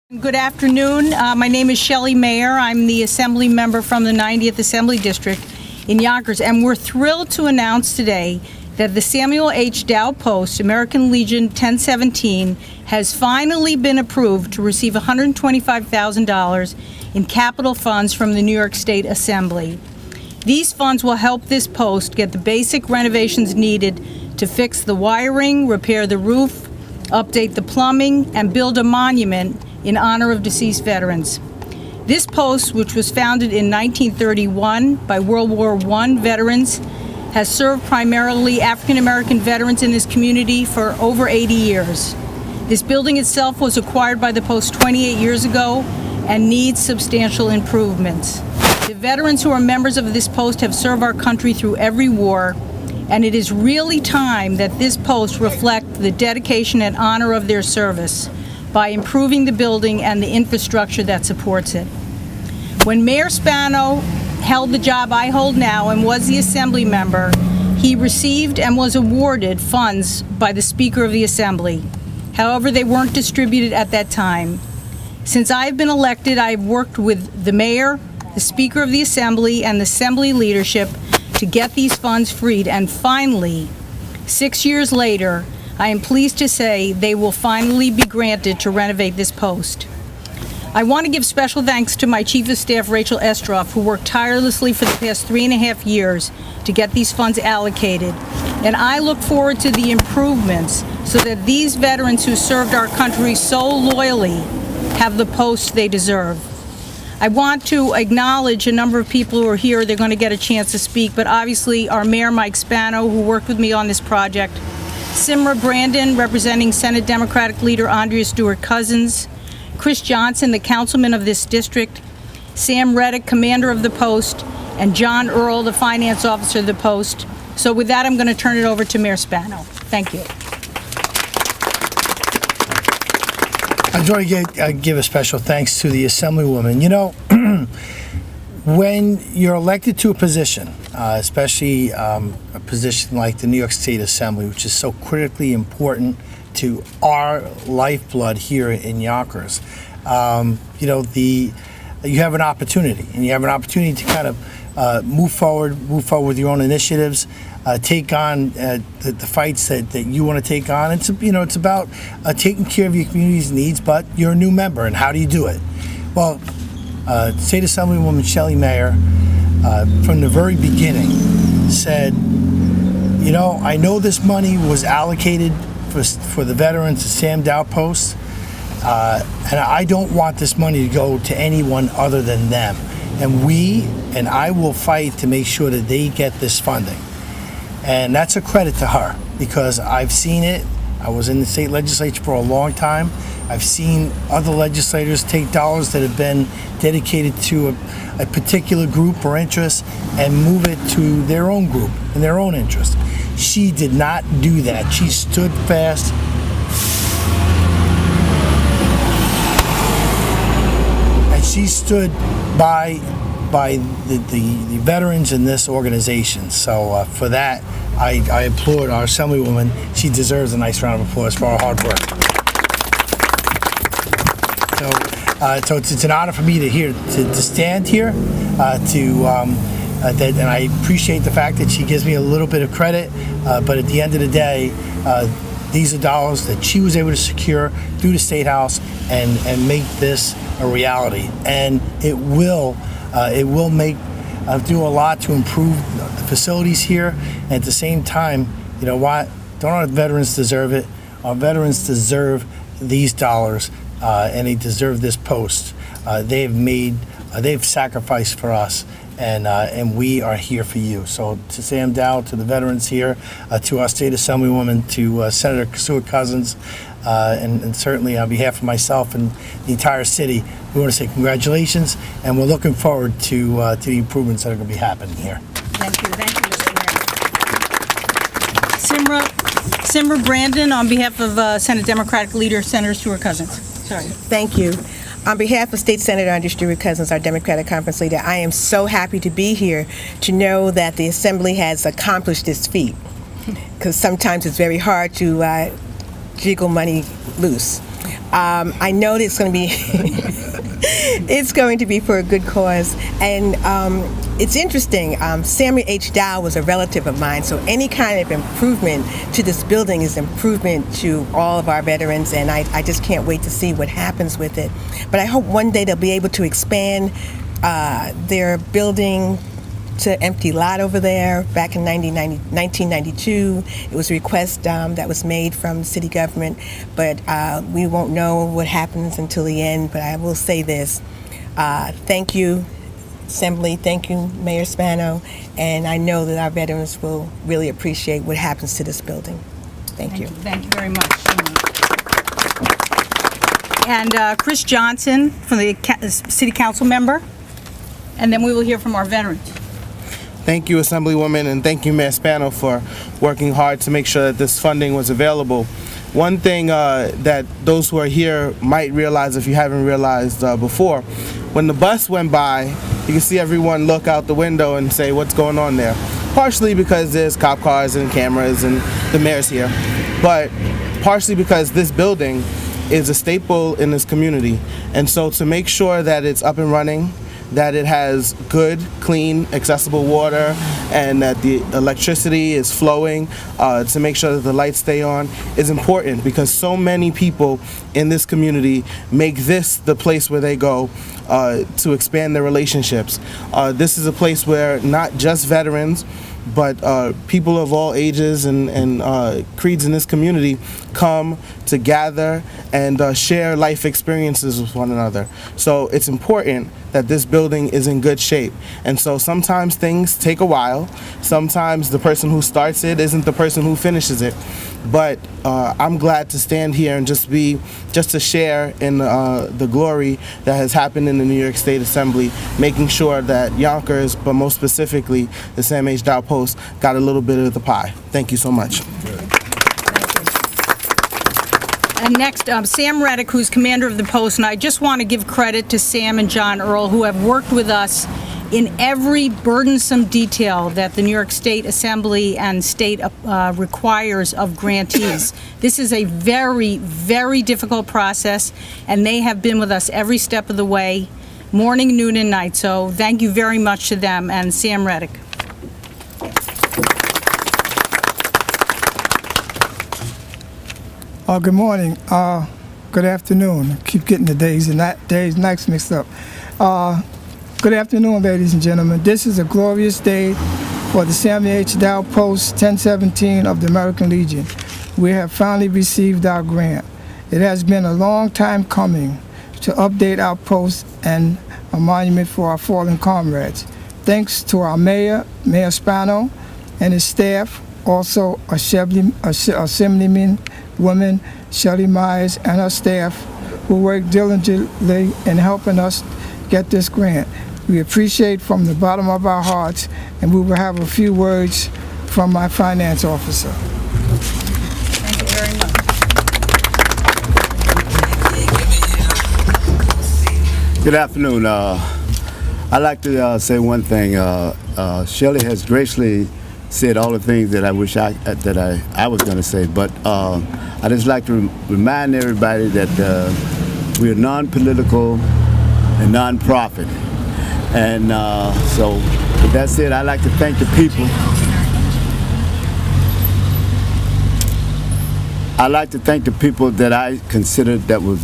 Good afternoon. My name is Shelley Mayer. I'm the Assembly member from the 90th Assembly District in Yonkers, and we're thrilled to announce today that the Samuel H. Dow Post American Legion 1017 has finally been approved to receive $125,000 in capital funds from the New York State Assembly. These funds will help this post get the basic renovations needed to fix the wiring, repair the roof, update the plumbing, and build a monument in honor of deceased veterans. This post, which was founded in 1931 by World War I veterans, has served primarily African American veterans in this community for over 80 years. This building itself was acquired by the post 28 years ago and needs substantial improvements. The veterans who are members of this post have served our country through every war, and it is really time that this post reflect the dedication and honor of their service by improving the building and the infrastructure that supports it. When Mayor Spano held the job I hold now and was the Assembly member, he received and was awarded funds by the Speaker of the Assembly. However, they weren't distributed at that time. Since I've been elected, I've worked with the Mayor, the Speaker of the Assembly, and the Assembly leadership to get these funds freed, and finally, 6 years later, I am pleased to say they will finally be granted to renovate this post. I want to give special thanks to my Chief of Staff, Rachel Estroff, who worked tirelessly for the past 3.5 years to get these funds allocated. And I look forward to the improvements so that these veterans who served our country so loyally have the post they deserve. I want to acknowledge a number of people who are here. They're going to get a chance to speak, but obviously our Mayor, Mike Spano, who worked with me on this project, Simra Brandon, representing Senate Democratic Leader Andrea Stewart-Cousins, Chris Johnson, the councilman of this district, Sam Reddick, commander of the post, and John Earl, the finance officer of the post. So with that, I'm going to turn it over to Mayor Spano. Thank you. I just want to give a special thanks to the Assemblywoman. You know, when you're elected to a position, especially a position like the New York State Assembly, which is so critically important to our lifeblood here in Yonkers, you know, you have an opportunity, and you have an opportunity to kind of move forward with your own initiatives, take on the fights that you want to take on. It's it's about taking care of your community's needs, but you're a new member, and how do you do it? Well, State Assemblywoman Shelley Mayer, from the very beginning, said, you know, I know this money was allocated for the veterans, the Sam Dow Post, and I don't want this money to go to anyone other than them. And I will fight to make sure that they get this funding. And that's a credit to her, because I've seen it. I was in the state legislature for a long time. I've seen other legislators take dollars that have been dedicated to a particular group or interest and move it to their own group and their own interest. She did not do that. She stood fast. And she stood by the veterans in this organization. So for that, I applaud our Assemblywoman. She deserves a nice round of applause for her hard work. So it's an honor for me to stand here, and I appreciate the fact that she gives me a little bit of credit, but at the end of the day, these are dollars that she was able to secure through the State House and make this a reality. And it will make do a lot to improve the facilities here. And at the same time, you know what? Don't our veterans deserve it? Our veterans deserve these dollars, and they deserve this post. They've sacrificed for us, and we are here for you. So to Sam Dow, to the veterans here, to our State Assemblywoman, to Senator Stewart-Cousins, and certainly on behalf of myself and the entire city, we want to say congratulations, and we're looking forward to the improvements that are going to be happening here. Thank you, Mr. Mayor. Simra Brandon, on behalf of Senate Democratic Leader Senator Stewart-Cousins. Sorry. Thank you. On behalf of State Senator Andrea Stewart-Cousins, our Democratic Conference Leader, I am so happy to be here to know that the Assembly has accomplished this feat, because sometimes it's very hard to jiggle money loose. I know that it's going to be it's going to be for a good cause. And it's interesting. Samuel H. Dow was a relative of mine, so any kind of improvement to this building is improvement to all of our veterans, and I just can't wait to see what happens with it. But I hope one day they'll be able to expand their building to empty lot over there. Back in 1992, it was a request that was made from city government, but we won't know what happens until the end. But I will say this, thank you, Assembly, thank you, Mayor Spano, and I know that our veterans will really appreciate what happens to this building. Thank you. Thank you very much. And Chris Johnson, from the City Council member, and then we will hear from our veterans. Thank you, Assemblywoman, and thank you, Mayor Spano, for working hard to make sure that this funding was available. One thing that those who are here might realize, if you haven't realized before, when the bus went by, you can see everyone look out the window and say, what's going on there? Partially because there's cop cars and cameras and the mayor's here, but partially because this building is a staple in this community. And so to make sure that it's up and running, that it has good, clean, accessible water, and that the electricity is flowing, to make sure that the lights stay on, is important, because so many people in this community make this the place where they go to expand their relationships. This is a place where not just veterans, but people of all ages and creeds in this community come to gather and share life experiences with one another. So it's important that this building is in good shape. And so sometimes things take a while. Sometimes the person who starts it isn't the person who finishes it. But I'm glad to stand here and just to share in the glory that has happened in the New York State Assembly, making sure that Yonkers, but most specifically the Sam H. Dow Post, got a little bit of the pie. Thank you so much. And next, Sam Reddick, who's commander of the Post, and I just want to give credit to Sam and John Earl, who have worked with us in every burdensome detail that the New York State Assembly and state requires of grantees. This is a very, very difficult process, and they have been with us every step of the way, morning, noon, and night. So thank you very much to them and Sam Reddick. Good morning. Good afternoon. I keep getting the days and nights mixed up. Good afternoon, ladies and gentlemen. This is a glorious day for the Samuel H. Dow Post 1017 of the American Legion. We have finally received our grant. It has been a long time coming to update our post and a monument for our fallen comrades. Thanks to our mayor, Mayor Spano, and his staff, also Assemblyman woman Shelley Myers and her staff, who worked diligently in helping us get this grant. We appreciate from the bottom of our hearts, and we will have a few words from my finance officer. Thank you very much. Good afternoon. I'd like to say one thing. Shelley has graciously said all the things that I wish I was going to say, but I just like to remind everybody that we're non-political and non-profit, and so with that said, I'd like to thank the people. I'd like to thank the people that I considered that was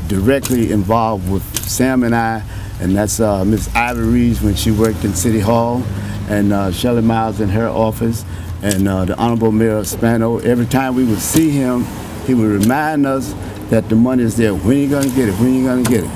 directly involved with Sam and I, and that's Ms. Ivy Reeves when she worked in City Hall, and Shelley Miles in her office, and the Honorable Mayor Spano. Every time we would see him, he would remind us that the money is there. When are you going to get it? When are you going to get it?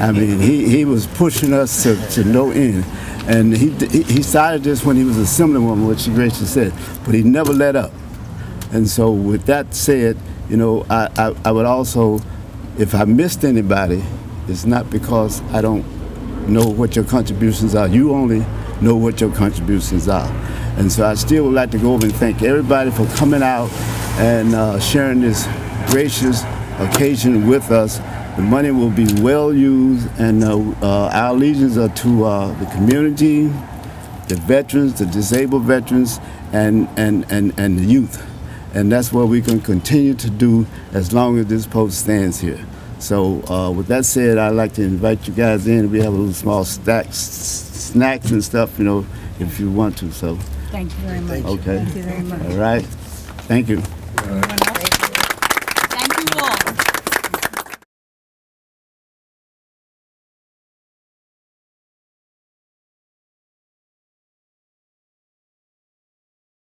I mean, he was pushing us to no end. And he started this when he was Assemblywoman, which she graciously said, but he never let up. And so with that said, you know, I would also, if I missed anybody, it's not because I don't know what your contributions are. You only know what your contributions are. And so I still would like to go over and thank everybody for coming out and sharing this gracious occasion with us. The money will be well used, and our allegiance are to the community, the veterans, the disabled veterans, and the youth. And that's what we can continue to do as long as this post stands here. So with that said, I'd like to invite you guys in. We have a little small snacks and stuff, you know, if you want to. So Thank you very much. okay, Thank you very much. all right, thank you. Anyone else?